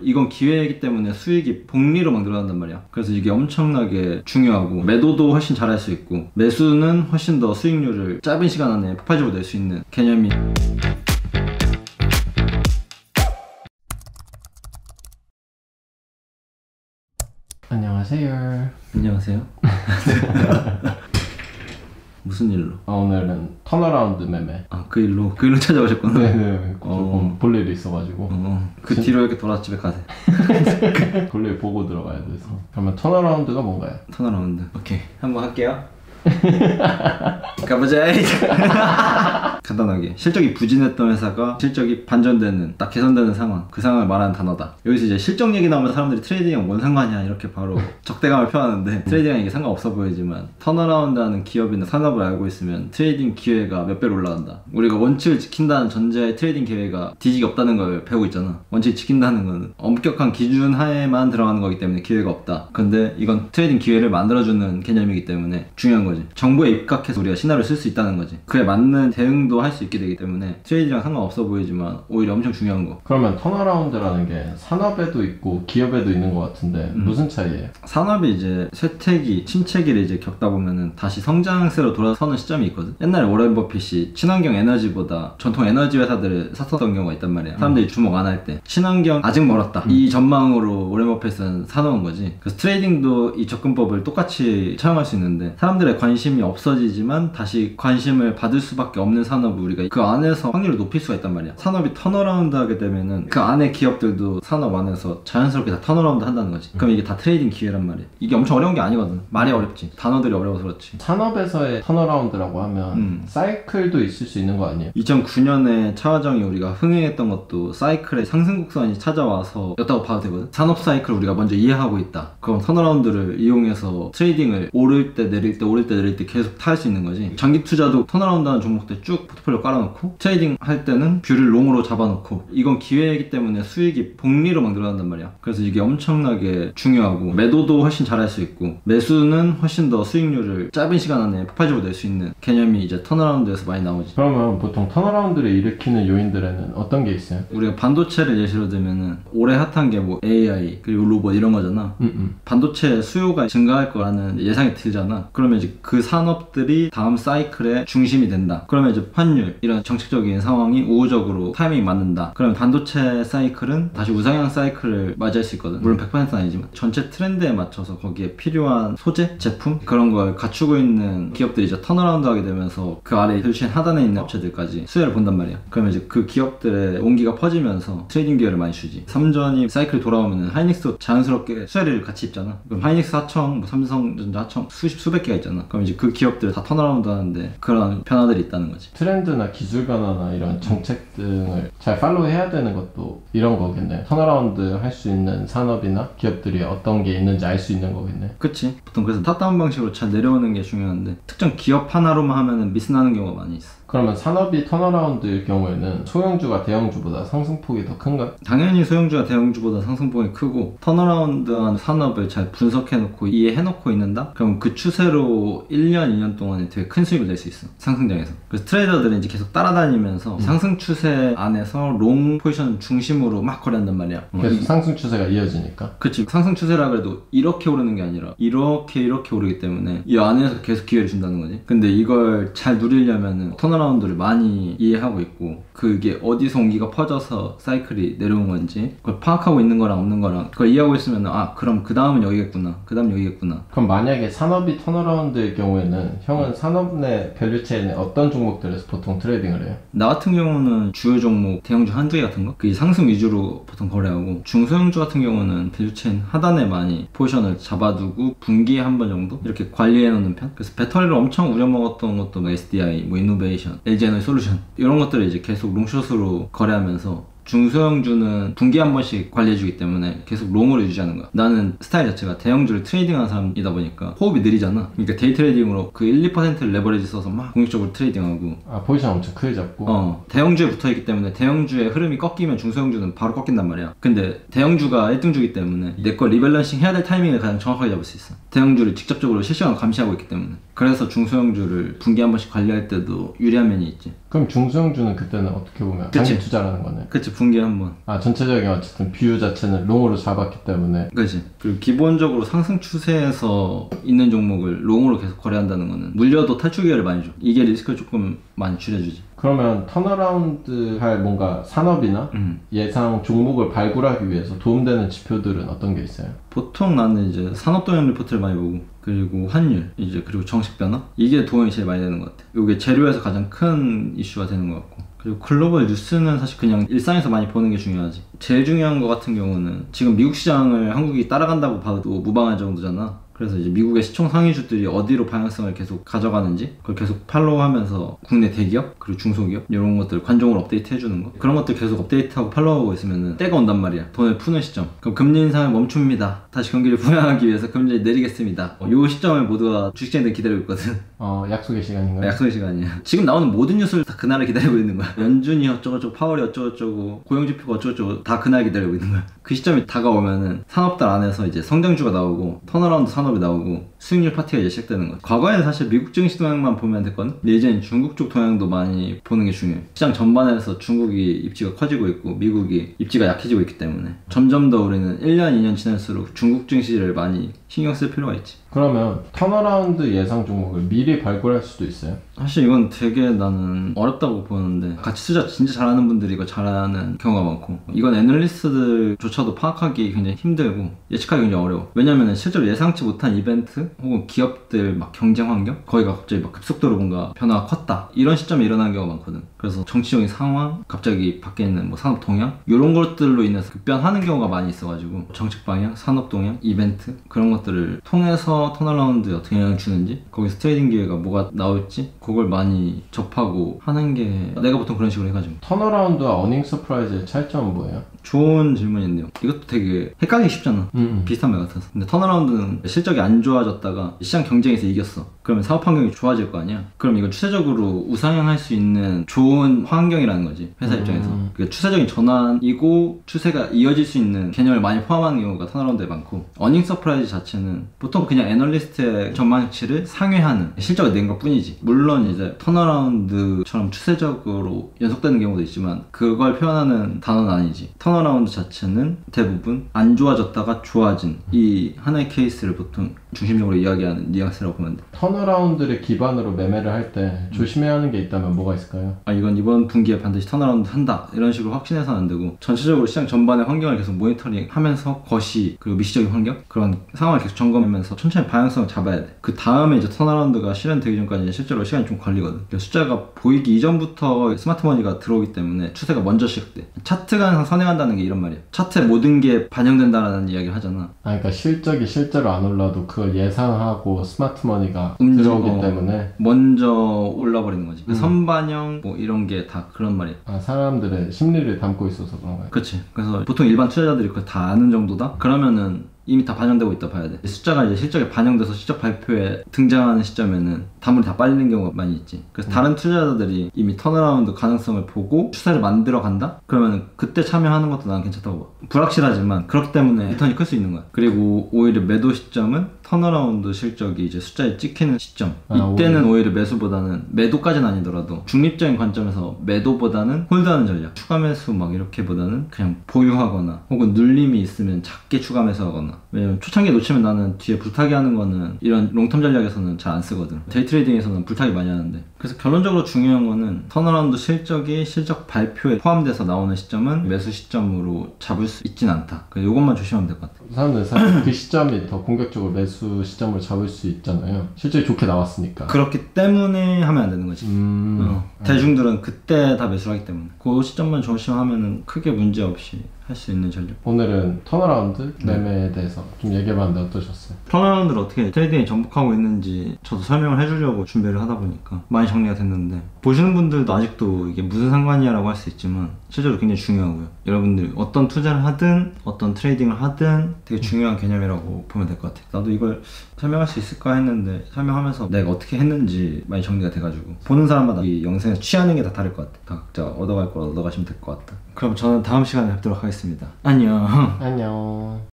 이건 기회이기 때문에 수익이 복리로 막 늘어난단 말이야. 그래서 이게 엄청나게 중요하고 매도도 훨씬 잘할 수 있고 매수는 훨씬 더 수익률을 짧은 시간 안에 폭발적으로 낼 수 있는 개념이. 안녕하세요. 안녕하세요. 무슨 일로? 오늘은 턴어라운드 매매. 그 일로 찾아오셨구나. 네네. 조금 볼 일이 있어가지고. 그 뒤로 이렇게 돌아 집에 가세요. 볼일 보고 들어가야 돼서. 그러면 턴어라운드가 뭔가요? 턴어라운드. 오케이. 한번 할게요. 가보자. 간단하게 실적이 부진했던 회사가 실적이 반전되는 딱 개선되는 상황, 그 상황을 말하는 단어다. 여기서 이제 실적 얘기 나오면 사람들이 트레이딩이랑 뭔 상관이야 이렇게 바로 적대감을 표하는데 트레이딩이랑 이게 상관없어 보이지만 턴어라운드 하는 기업이나 산업을 알고 있으면 트레이딩 기회가 몇 배로 올라간다. 우리가 원칙을 지킨다는 전제에 트레이딩 기회가 뒤지기 없다는 걸 배우고 있잖아. 원칙을 지킨다는 건 엄격한 기준 하에만 들어가는 거기 때문에 기회가 없다. 근데 이건 트레이딩 기회를 만들어주는 개념이기 때문에 중요한 거지. 정보에 입각해서 우리가 시나리오를 쓸 수 있다는 거지. 그에 맞는 대응도 할 수 있게 되기 때문에 트레이딩이랑 상관없어 보이지만 오히려 엄청 중요한 거. 그러면 턴어라운드라는 게 산업에도 있고 기업에도 있는 것 같은데 무슨 차이예요? 산업이 이제 쇠퇴기, 침체기를 이제 겪다 보면은 다시 성장세로 돌아서는 시점이 있거든. 옛날에 워렌 버핏이 친환경 에너지보다 전통 에너지 회사들을 샀었던 경우가 있단 말이야. 사람들이 주목 안 할 때 친환경 아직 멀었다 이 전망으로 워렌 버핏은 사놓은 거지. 그래서 트레이딩도 이 접근법을 똑같이 차용할 수 있는데 사람들의 관심이 없어지지만 다시 관심을 받을 수밖에 없는 산업을 우리가 그 안에서 확률을 높일 수가 있단 말이야. 산업이 턴어라운드 하게 되면은 그 안에 기업들도 산업 안에서 자연스럽게 다 턴어라운드 한다는 거지. 그럼 이게 다 트레이딩 기회란 말이야. 이게 엄청 어려운 게 아니거든. 말이 어렵지. 단어들이 어려워서 그렇지. 산업에서의 턴어라운드라고 하면 사이클도 있을 수 있는 거 아니에요? 2009년에 차화정이 우리가 흥행했던 것도 사이클의 상승 곡선이 찾아와서 였다고 봐도 되거든. 산업 사이클을 우리가 먼저 이해하고 있다. 그럼 턴어라운드를 이용해서 트레이딩을 오를 때 내릴 때 오를 때 내릴 때 계속 탈 수 있는 거지. 장기 투자도 턴어라운드 하는 종목들 쭉 포트폴리오 깔아놓고 트레이딩 할 때는 뷰를 롱으로 잡아놓고 이건 기회이기 때문에 수익이 복리로 막 늘어난단 말이야. 그래서 이게 엄청나게 중요하고 매도도 훨씬 잘할 수 있고 매수는 훨씬 더 수익률을 짧은 시간 안에 폭발적으로 낼 수 있는 개념이 이제 턴어라운드에서 많이 나오지. 그러면 보통 턴어라운드를 일으키는 요인들에는 어떤 게 있어요? 우리가 반도체를 예시로 들면은 올해 핫한 게 뭐 AI 그리고 로봇 이런 거잖아. 반도체 수요가 증가할 거라는 예상이 들잖아. 그러면 이제 그 산업들이 다음 사이클의 중심이 된다. 그러면 이제 환율 이런 정책적인 상황이 우호적으로 타이밍이 맞는다. 그러면 반도체 사이클은 다시 우상향 사이클을 맞이할 수 있거든. 물론 100%는 아니지만 전체 트렌드에 맞춰서 거기에 필요한 소재, 제품 그런 걸 갖추고 있는 기업들이 이제 턴어라운드 하게 되면서 그 아래 밸류체인 하단에 있는 업체들까지 수혜를 본단 말이야. 그러면 이제 그 기업들의 온기가 퍼지면서 트레이딩 기회를 많이 주지. 삼전이 사이클이 돌아오면은 하이닉스도 자연스럽게 수혜를 같이 입잖아. 그럼 하이닉스 하청, 뭐 삼성전자 하청 수백 개가 있잖아. 그럼 이제 그 기업들 다 턴어라운드 하는데 그런 변화들이 있다는 거지. 트렌드나 기술 변화나 이런 정책 등을 잘 팔로우 해야 되는 것도 이런 거겠네. 턴어라운드 할 수 있는 산업이나 기업들이 어떤 게 있는지 알 수 있는 거겠네. 그치. 보통 그래서 탑다운 방식으로 잘 내려오는 게 중요한데 특정 기업 하나로만 하면은 미스나는 경우가 많이 있어. 그러면 산업이 턴어라운드일 경우에는 소형주가 대형주보다 상승폭이 더 큰가? 당연히 소형주가 대형주보다 상승폭이 크고 턴어라운드한 산업을 잘 분석해놓고 이해해놓고 있는다? 그럼 그 추세로 1년, 2년 동안에 되게 큰 수익을 낼 수 있어. 상승장에서. 그래서 트레이더들은 이제 계속 따라다니면서 상승 추세 안에서 롱 포지션 중심으로 막 거래한단 말이야. 계속 상승 추세가 이어지니까? 그치. 상승 추세라 그래도 이렇게 오르는 게 아니라 이렇게 오르기 때문에 이 안에서 계속 기회를 준다는 거지. 근데 이걸 잘 누리려면은 턴어라운드를 많이 이해하고 있고 그게 어디서 온기가 퍼져서 사이클이 내려온 건지 그걸 파악하고 있는 거랑 없는 거랑 그걸 이해하고 있으면 그럼 그 다음은 여기겠구나 그 다음 여기겠구나. 그럼 만약에 산업이 턴어라운드일 경우에는 형은 산업 내 밸류체인의 어떤 종목들에서 보통 트레이딩을 해요? 나 같은 경우는 주요 종목 대형주 한두 개 같은 거 그게 상승 위주로 보통 거래하고 중소형주 같은 경우는 밸류체인 하단에 많이 포지션을 잡아두고 분기에 한 번 정도 이렇게 관리해 놓는 편. 그래서 배터리를 엄청 우려먹었던 것도 뭐 SDI, 뭐 이노베이션, LG에너지 솔루션 이런 것들을 이제 계속 롱숏으로 거래하면서 중소형주는 분기에 한 번씩 관리해주기 때문에 계속 롱으로 유지하는 거야. 나는 스타일 자체가 대형주를 트레이딩하는 사람이다 보니까 호흡이 느리잖아. 그러니까 데이 트레이딩으로 그 1, 2%를 레버리지 써서 막 공격적으로 트레이딩하고 포지션 엄청 크게 잡고 대형주에 붙어있기 때문에 대형주의 흐름이 꺾이면 중소형주는 바로 꺾인단 말이야. 근데 대형주가 1등주기 때문에 내 거 리밸런싱 해야 될 타이밍을 가장 정확하게 잡을 수 있어. 대형주를 직접적으로 실시간으로 감시하고 있기 때문에. 그래서 중소형주를 분기 한 번씩 관리할 때도 유리한 면이 있지. 그럼 중소형주는 그때는 어떻게 보면 장기 투자라는 거네. 그치, 분기에 한 번. 전체적인 어쨌든 비율 자체는 롱으로 잡았기 때문에. 그치. 그리고 기본적으로 상승 추세에서 있는 종목을 롱으로 계속 거래한다는 거는 물려도 탈출 기회를 많이 줘. 이게 리스크를 조금 많이 줄여주지. 그러면 턴어라운드 할 뭔가 산업이나 예상 종목을 발굴하기 위해서 도움되는 지표들은 어떤 게 있어요? 보통 나는 이제 산업동향 리포트를 많이 보고, 그리고 환율, 이제 그리고 정책 변화, 이게 도움이 제일 많이 되는 것 같아. 이게 재료에서 가장 큰 이슈가 되는 것 같고, 그리고 글로벌 뉴스는 사실 그냥 일상에서 많이 보는 게 중요하지. 제일 중요한 것 같은 경우는 지금 미국 시장을 한국이 따라간다고 봐도 무방할 정도잖아. 그래서 이제 미국의 시총 상위주들이 어디로 방향성을 계속 가져가는지 그걸 계속 팔로우하면서 국내 대기업 그리고 중소기업 이런 것들 관종으로 업데이트 해주는 거, 그런 것들 계속 업데이트하고 팔로우하고 있으면 때가 온단 말이야. 돈을 푸는 시점. 그럼 금리 인상을 멈춥니다. 다시 경기를 부양하기 위해서 금리를 내리겠습니다. 이 시점을 모두가 주식장들 기다리고 있거든. 약속의 시간인가요? 약속의 시간이야. 지금 나오는 모든 뉴스를 다 그날을 기다리고 있는 거야. 연준이 어쩌고저쩌고, 파월이 어쩌고저쩌고, 고용지표가 어쩌고저쩌고 다 그날 기다리고 있는 거야. 그 시점이 다가오면은 산업들 안에서 이제 성장주가 나오고 턴어라운드 산업이 나오고 수익률 파티가 이제 시작되는 거지. 과거에는 사실 미국 증시 동향만 보면 됐거든. 근데 이제는 중국 쪽 동향도 많이 보는 게 중요해. 시장 전반에서 중국이 입지가 커지고 있고 미국이 입지가 약해지고 있기 때문에 점점 더 우리는 1년, 2년 지날수록 중국 증시를 많이 신경 쓸 필요가 있지. 그러면 턴어라운드 예상 종목을 미리 발굴할 수도 있어요? 사실 이건 되게 나는 어렵다고 보는데, 같이 투자 진짜 잘하는 분들이 이거 잘하는 경우가 많고, 이건 애널리스트들조차도 파악하기 굉장히 힘들고 예측하기 굉장히 어려워. 왜냐면 실제로 예상치 못한 이벤트 혹은 기업들 막 경쟁 환경, 거기가 갑자기 막 급속도로 뭔가 변화가 컸다, 이런 시점에 일어나는 경우가 많거든. 그래서 정치적인 상황, 갑자기 밖에 있는 뭐 산업 동향, 이런 것들로 인해서 급변하는 경우가 많이 있어가지고 정책 방향, 산업 동향, 이벤트, 그런 것들을 통해서 턴어라운드에 어떻게 영향을 주는지, 거기서 트레이딩 기회가 뭐가 나올지 그걸 많이 접하고 하는 게, 내가 보통 그런 식으로 해가지고. 턴어라운드와 어닝 서프라이즈의 차이점은 뭐예요? 좋은 질문인데요. 이것도 되게 헷갈리기 쉽잖아. 비슷한 말 같아서. 근데 턴어라운드는 실적이 안 좋아졌다가 시장 경쟁에서 이겼어. 그러면 사업 환경이 좋아질 거 아니야? 그럼 이건 추세적으로 우상향할 수 있는 좋은 환경이라는 거지, 회사 입장에서. 그러니까 추세적인 전환이고 추세가 이어질 수 있는 개념을 많이 포함하는 경우가 턴어라운드에 많고, 어닝 서프라이즈 자체는 보통 그냥 애널리스트의 전망치를 상회하는 실적을 낸 것 뿐이지. 물론 이제 턴어라운드처럼 추세적으로 연속되는 경우도 있지만 그걸 표현하는 단어는 아니지. 턴어라운드 자체는 대부분 안 좋아졌다가 좋아진 이 하나의 케이스를 보통 중심적으로 이야기하는 뉘앙스라고 보면 돼. 턴어라운드를 기반으로 매매를 할 때 조심해야 하는 게 있다면 뭐가 있을까요? 이건 이번 분기에 반드시 턴어라운드 한다, 이런 식으로 확신해서는 안 되고, 전체적으로 시장 전반의 환경을 계속 모니터링 하면서 거시, 그리고 미시적인 환경, 그런 상황을 계속 점검하면서 천천히 방향성을 잡아야 돼. 그 다음에 이제 턴어라운드가 실현되기 전까지 실제로 시간이 좀 걸리거든. 그러니까 숫자가 보이기 이전부터 스마트머니가 들어오기 때문에 추세가 먼저 시작돼. 차트가 항상 선행한다는 게 이런 말이야. 차트에 모든 게 반영된다라는 이야기를 하잖아. 그러니까 실적이 실제로 안 올라도 그걸 예상하고 스마트머니가 들어오기 때문에 먼저 올라버리는 거지. 선반영 뭐 이런 게 다 그런 말이야. 사람들의 심리를 담고 있어서 그런가요? 그치. 그래서 보통 일반 투자자들이 그걸 다 아는 정도다? 그러면은 이미 다 반영되고 있다 봐야 돼. 숫자가 이제 실적에 반영돼서 실적 발표에 등장하는 시점에는 단물이 다 빨리는 경우가 많이 있지. 그래서 다른 투자자들이 이미 턴어라운드 가능성을 보고 추세를 만들어 간다? 그러면 그때 참여하는 것도 나는 괜찮다고 봐. 불확실하지만 그렇기 때문에 리턴이 클 수 있는 거야. 그리고 오히려 매도 시점은 턴어라운드 실적이 이제 숫자에 찍히는 시점. 이때는 오히려 매수보다는, 매도까지는 아니더라도 중립적인 관점에서 매도보다는 홀드하는 전략, 추가 매수 막 이렇게보다는 그냥 보유하거나 혹은 눌림이 있으면 작게 추가 매수하거나. 왜냐면 초창기에 놓치면 나는 뒤에 불타기 하는 거는 이런 롱텀 전략에서는 잘 안 쓰거든. 데이 트레이딩에서는 불타기 많이 하는데. 그래서 결론적으로 중요한 거는 턴어라운드 실적이 실적 발표에 포함돼서 나오는 시점은 매수 시점으로 잡을 수 있진 않다. 그래서 이것만 조심하면 될 것 같아. 사람들은 사실 그 시점이 더 공격적으로 매수 시점을 잡을 수 있잖아요. 실적이 좋게 나왔으니까. 그렇기 때문에 하면 안 되는 거지. 대중들은 그때 다 매수를 하기 때문에 그 시점만 조심하면은 크게 문제 없이 할 수 있는 전략. 오늘은 턴어라운드 매매에 대해서 좀 얘기해봤는데 어떠셨어요? 턴어라운드를 어떻게 트레이딩에 접목하고 있는지 저도 설명을 해주려고 준비를 하다 보니까 많이 정리가 됐는데, 보시는 분들도 아직도 이게 무슨 상관이야 라고 할 수 있지만 실제로 굉장히 중요하고요. 여러분들이 어떤 투자를 하든 어떤 트레이딩을 하든 되게 중요한 개념이라고 보면 될 것 같아요. 나도 이걸 설명할 수 있을까 했는데 설명하면서 내가 어떻게 했는지 많이 정리가 돼가지고, 보는 사람마다 이 영상에서 취하는 게 다 다를 것 같아. 다 각자 얻어갈 걸 얻어가시면 될 것 같다. 그럼 저는 다음 시간에 뵙도록 하겠습니다. 안녕. 안녕.